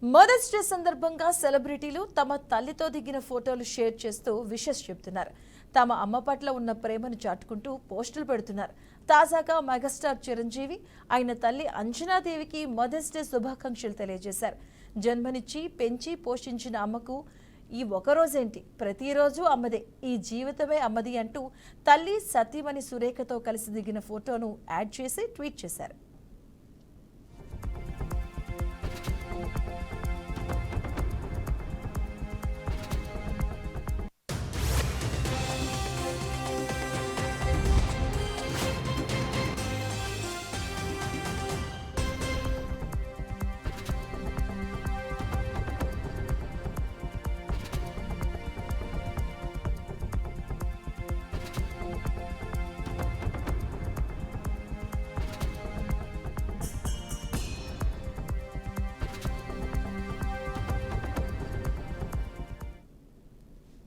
Mothers day సందర్భంగా సెలబ్రిటీలు తమ తల్లితో దిగిన ఫోటోలు షేర్ చేస్తూ విషెస్ చెబుతున్నారు. తమ అమ్మ పట్ల ఉన్న ప్రేమను చాటుకుంటూ పోస్టులు పెడుతున్నారు. తాజాగా మెగాస్టార్ చిరంజీవి ఆయన తల్లి అంజనాదేవికి మదర్స్ డే శుభాకాంక్షలు తెలియజేశారు. జన్మనిచ్చి పెంచి పోషించిన అమ్మకు ఈ ఒకరోజేంటి, ప్రతిరోజు అమ్మదే, ఈ జీవితమే అమ్మది అంటూ తల్లి సతీమణి సురేఖతో కలిసి దిగిన ఫోటోను యాడ్ చేసి ట్వీట్ చేశారు.